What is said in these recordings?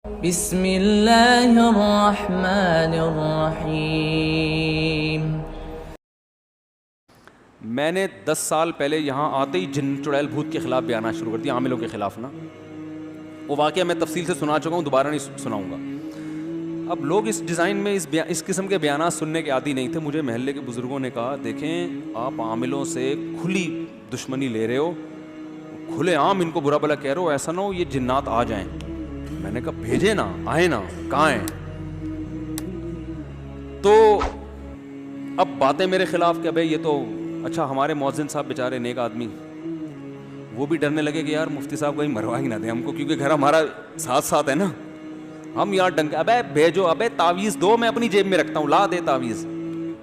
بسم اللہ الرحمن الرحیم. میں نے 10 سال پہلے یہاں آتے ہی جن چڑیل بھوت کے خلاف بیانات شروع کر دیا، عاملوں کے خلاف نا. وہ واقعہ میں تفصیل سے سنا چکا ہوں، دوبارہ نہیں سناؤں گا. اب لوگ اس ڈیزائن میں اس قسم کے بیانات سننے کے عادی نہیں تھے. مجھے محلے کے بزرگوں نے کہا دیکھیں آپ عاملوں سے کھلی دشمنی لے رہے ہو، کھلے عام ان کو برا بلا کہہ رہے ہو، ایسا نہ ہو یہ جنات آ جائیں. میں نے کہا بھیجے نا، آئے نا، کہاں ہیں؟ تو اب باتیں میرے خلاف کہ بھائی یہ تو اچھا ہمارے مؤذن صاحب بیچارے نیک آدمی، وہ بھی ڈرنے لگے کہ یار مفتی صاحب کہیں مروا ہی نہ دیں ہم کو، کیونکہ گھر ہمارا ساتھ ساتھ ہے نا. ہم یار ڈنگ ابے بھیجو، ابے تعویذ دو، میں اپنی جیب میں رکھتا ہوں، لا دے تعویذ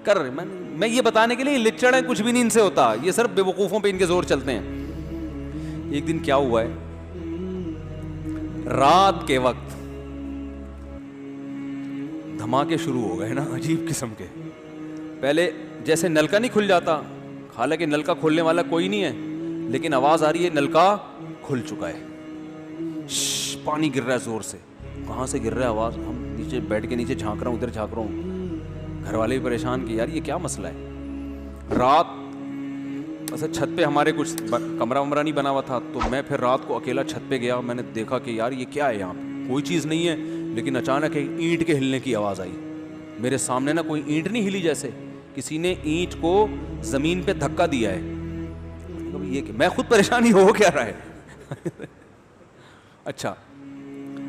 کر. میں یہ بتانے کے لیے لچڑ ہے، کچھ بھی نہیں ان سے ہوتا، یہ صرف بے وقوفوں پہ ان کے زور چلتے ہیں. ایک دن کیا ہوا ہے، رات کے وقت دھماکے شروع ہو گئے نا عجیب قسم کے. پہلے جیسے نلکا نہیں کھل جاتا، حالانکہ نلکا کھولنے والا کوئی نہیں ہے، لیکن آواز آ رہی ہے نلکا کھل چکا ہے، پانی گر رہا ہے زور سے. کہاں سے گر رہا ہے آواز؟ ہم نیچے بیٹھ کے نیچے جھانک رہا ہوں، ادھر جھانک رہا ہوں. گھر والے بھی پریشان کہ یار یہ کیا مسئلہ ہے. رات ایسا چھت پہ ہمارے کچھ کمرہ ومرہ نہیں بنا ہوا تھا، تو میں پھر رات کو اکیلا چھت پہ گیا. میں نے دیکھا کہ یار یہ کیا ہے، یہاں پہ کوئی چیز نہیں ہے، لیکن اچانک ایک اینٹ کے ہلنے کی آواز آئی. میرے سامنے نا کوئی اینٹ نہیں ہلی، جیسے کسی نے اینٹ کو زمین پہ دھکا دیا ہے. یہ کہ میں خود پریشانی ہو کیا رہا ہے. اچھا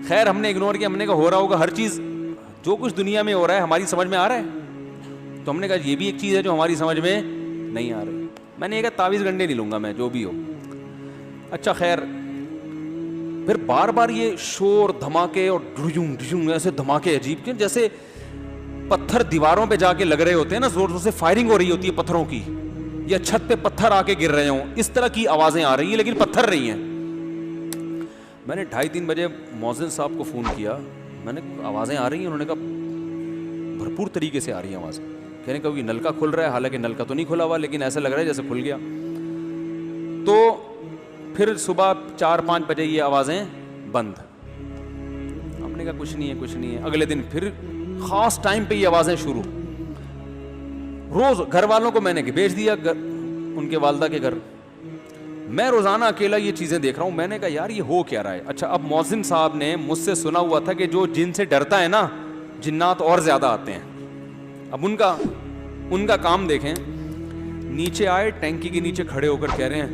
خیر ہم نے اگنور کیا، ہم نے کہا ہو رہا ہوگا ہر چیز، جو کچھ دنیا میں ہو رہا ہے ہماری سمجھ میں آ رہا ہے. تو ہم نے کہا یہ بھی ایک چیز ہے جو ہماری سمجھ میں نہیں آ رہی. میں نے یہ کہا تعویذ گنڈے نہیں لوں گا میں، جو بھی ہو. اچھا خیر پھر بار بار یہ شور دھماکے اور ڈھجوں ڈھجوں ایسے دھماکے عجیب کے، جیسے پتھر دیواروں پہ جا کے لگ رہے ہوتے ہیں نا، زور زور سے فائرنگ ہو رہی ہوتی ہے پتھروں کی، یا چھت پہ پتھر آ کے گر رہے ہوں، اس طرح کی آوازیں آ رہی ہیں لیکن پتھر رہی ہیں. میں نے 2:30-3 بجے مؤذن صاحب کو فون کیا، میں نے آوازیں آ رہی ہیں؟ انہوں نے کہا بھرپور طریقے سے آ رہی ہیں آوازیں. کہنے کا یہ نلکا کھل رہا ہے، حالانکہ نلکا تو نہیں کھلا ہوا، لیکن ایسا لگ رہا ہے جیسے کھل گیا. تو پھر صبح 4-5 بجے یہ آوازیں بند. ہم نے کہا کچھ نہیں ہے کچھ نہیں ہے. اگلے دن پھر خاص ٹائم پہ یہ آوازیں شروع. روز گھر والوں کو میں نے بھیج دیا ان کے والدہ کے گھر. میں روزانہ اکیلا یہ چیزیں دیکھ رہا ہوں. میں نے کہا یار یہ ہو کیا رہا ہے. اچھا اب مؤذن صاحب نے مجھ سے سنا ہوا تھا کہ جو جن سے ڈرتا ہے نا، جنات اور زیادہ آتے ہیں. اب ان کا کام دیکھیں. نیچے آئے، ٹینکی کے نیچے کھڑے ہو کر کہہ رہے ہیں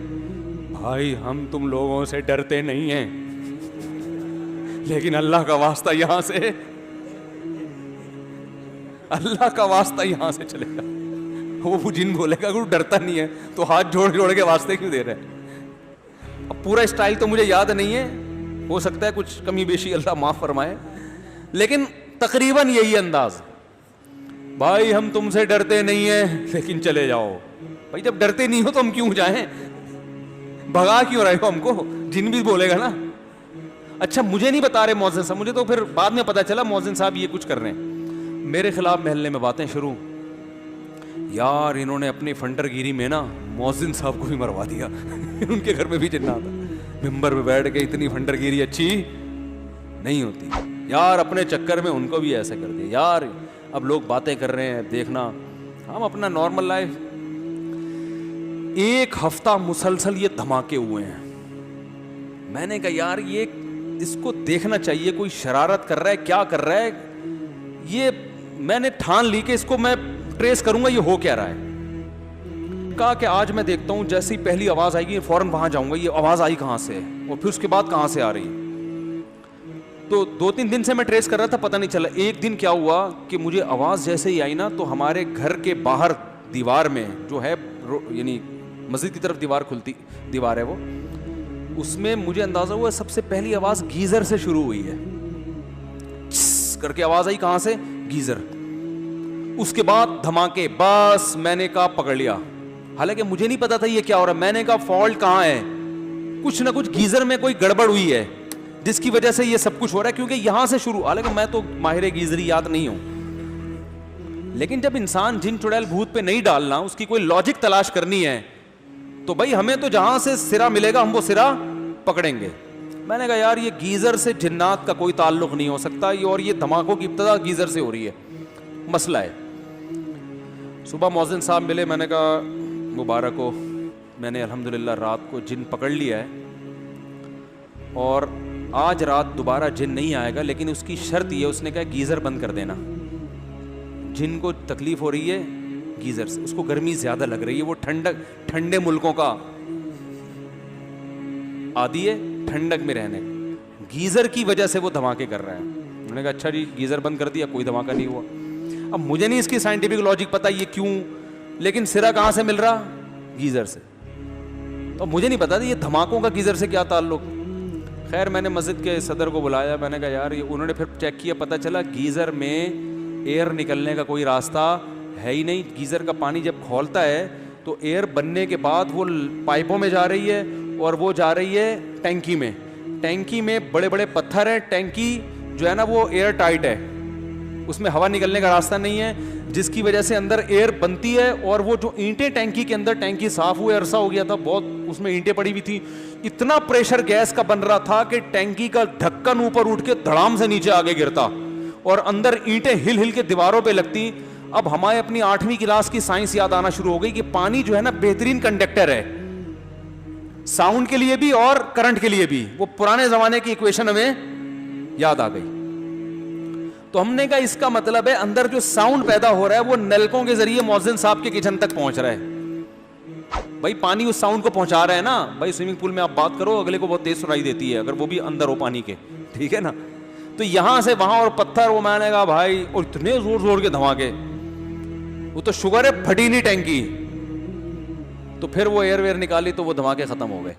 بھائی ہم تم لوگوں سے ڈرتے نہیں ہیں، لیکن اللہ کا واسطہ یہاں سے، اللہ کا واسطہ یہاں سے چلے گا. وہ جن بولے گا کہ ڈرتا نہیں ہے تو ہاتھ جوڑ جوڑ کے واسطے کیوں دے رہے ہیں. اب پورا اسٹائل تو مجھے یاد نہیں ہے، ہو سکتا ہے کچھ کمی بیشی اللہ معاف فرمائے، لیکن تقریباً یہی انداز. بھائی ہم تم سے ڈرتے نہیں ہیں لیکن چلے جاؤ. بھائی جب ڈرتے نہیں ہو تو ہم کیوں جائیں؟ بھگا کیوں رہے ہو ہم کو؟ جن بھی بولے گا نا. اچھا مجھے نہیں بتا رہے مؤذن صاحب، مجھے تو پھر بعد میں پتا چلا مؤذن صاحب یہ کچھ کر رہے ہیں. میرے خلاف محلے میں باتیں شروع. یار انہوں نے اپنی فنڈر گیری میں نا مؤذن صاحب کو بھی مروا دیا. ان کے گھر میں بھی جنات تھا. ممبر پہ بیٹھ کے اتنی فنڈر گیری اچھی نہیں ہوتی یار، اپنے چکر میں ان کو بھی ایسے کر دیا. یار اب لوگ باتیں کر رہے ہیں، دیکھنا ہم اپنا نارمل لائف. 1 ہفتہ مسلسل یہ دھماکے ہوئے ہیں. میں نے کہا یار یہ اس کو دیکھنا چاہیے، کوئی شرارت کر رہا ہے، کیا کر رہا ہے. یہ میں نے ٹھان لی کہ اس کو میں ٹریس کروں گا یہ ہو کیا رہا ہے. کہا کہ آج میں دیکھتا ہوں، جیسی پہلی آواز آئے گی فوراً وہاں جاؤں گا، یہ آواز آئی کہاں سے اور پھر اس کے بعد کہاں سے آ رہی. تو 2-3 دن سے میں ٹریس کر رہا تھا، پتہ نہیں چلا. ایک دن کیا ہوا کہ مجھے آواز جیسے ہی آئی نا، تو ہمارے گھر کے باہر دیوار میں جو ہے، یعنی مسجد کی طرف دیوار ہے وہ، اس میں مجھے اندازہ ہوا سب سے پہلی آواز گیزر سے شروع ہوئی ہے. کر کے آواز آئی کہاں سے؟ گیزر. اس کے بعد دھماکے. بس میں نے کہا پکڑ لیا، حالانکہ مجھے نہیں پتا تھا یہ کیا ہو رہا ہے. میں نے کہا فالٹ کہاں ہے؟ کچھ نہ کچھ گیزر میں کوئی گڑبڑ ہوئی ہے جس کی وجہ سے یہ سب کچھ ہو رہا ہے، کیونکہ یہاں سے شروع. حالانکہ میں تو ماہر گیزریات نہیں ہوں، لیکن جب انسان جن چڑیل بھوت پہ نہیں ڈالنا، اس کی کوئی لاجک تلاش کرنی ہے، تو بھائی ہمیں تو جہاں سے سرا ملے گا ہم وہ سرا پکڑیں گے. میں نے کہا یار یہ گیزر سے جنات کا کوئی تعلق نہیں ہو سکتا, یہ اور یہ دھماکوں کی ابتدا گیزر سے ہو رہی ہے, مسئلہ ہے. صبح مؤذن صاحب ملے, میں نے کہا مبارک ہو, میں نے الحمدللہ رات کو جن پکڑ لیا ہے اور آج رات دوبارہ جن نہیں آئے گا, لیکن اس کی شرط یہ, اس نے کہا گیزر بند کر دینا, جن کو تکلیف ہو رہی ہے گیزر سے, اس کو گرمی زیادہ لگ رہی ہے, وہ ٹھنڈے ملکوں کا عادی ہے ٹھنڈک میں رہنے, گیزر کی وجہ سے وہ دھماکے کر رہے ہیں. میں نے کہا اچھا جی گیزر بند کر دیا, کوئی دھماکہ نہیں ہوا. اب مجھے نہیں اس کی سائنٹیفک لاجک پتا یہ کیوں, لیکن سرا کہاں سے مل رہا, گیزر سے. تو مجھے نہیں پتا تھا یہ دھماکوں کا گیزر سے کیا تعلق. خیر میں نے مسجد کے صدر کو بلایا, میں نے کہا یار یہ, انہوں نے پھر چیک کیا, پتہ چلا گیزر میں ایئر نکلنے کا کوئی راستہ ہے ہی نہیں. گیزر کا پانی جب کھولتا ہے تو ایئر بننے کے بعد وہ پائپوں میں جا رہی ہے اور وہ جا رہی ہے ٹینکی میں, ٹینکی میں بڑے بڑے پتھر ہیں, ٹینکی جو ہے نا وہ ایئر ٹائٹ ہے, اس میں ہوا نکلنے کا راستہ نہیں ہے, جس کی وجہ سے اندر ایئر بنتی ہے. اور وہ جو اینٹیں ٹینکی کے اندر, ٹینکی صاف ہوئے عرصہ ہو گیا تھا بہت, اس میں اینٹیں پڑی ہوئی تھی, اتنا پریشر گیس کا بن رہا تھا کہ ٹینکی کا ڈھکن اوپر اٹھ کے دھڑام سے نیچے آگے گرتا اور اندر اینٹیں ہل ہل کے دیواروں پہ لگتی. اب ہمیں اپنی 8ویں کلاس کی سائنس یاد آنا شروع ہو گئی کہ پانی جو ہے نا بہترین کنڈکٹر ہے, ساؤنڈ کے لیے بھی اور کرنٹ کے لیے بھی. وہ پرانے زمانے کی ایکویشن ہمیں یاد آ گئی. تو ہم نے کہا اس کا مطلب ہے اندر جو ساؤنڈ پیدا ہو رہا ہے وہ نلکوں کے ذریعے مؤذن صاحب کے کچن تک پہنچ رہا ہے. بھائی پانی اس ساؤنڈ کو پہنچا رہا ہے نا. بھائی سوئمنگ پول میں آپ بات کرو, اگلے کو بہت تیز سنائی دیتی ہے اگر وہ بھی اندر ہو پانی کے, ٹھیک ہے نا. تو یہاں سے وہاں اور پتھر, وہ میں نے کہا بھائی, اور اتنے زور زور کے دھماکے, وہ تو شوگر ہے پھٹی نہیں ٹینکی. تو پھر وہ ایئر ویئر نکالی تو وہ دھماکے ختم ہو گئے.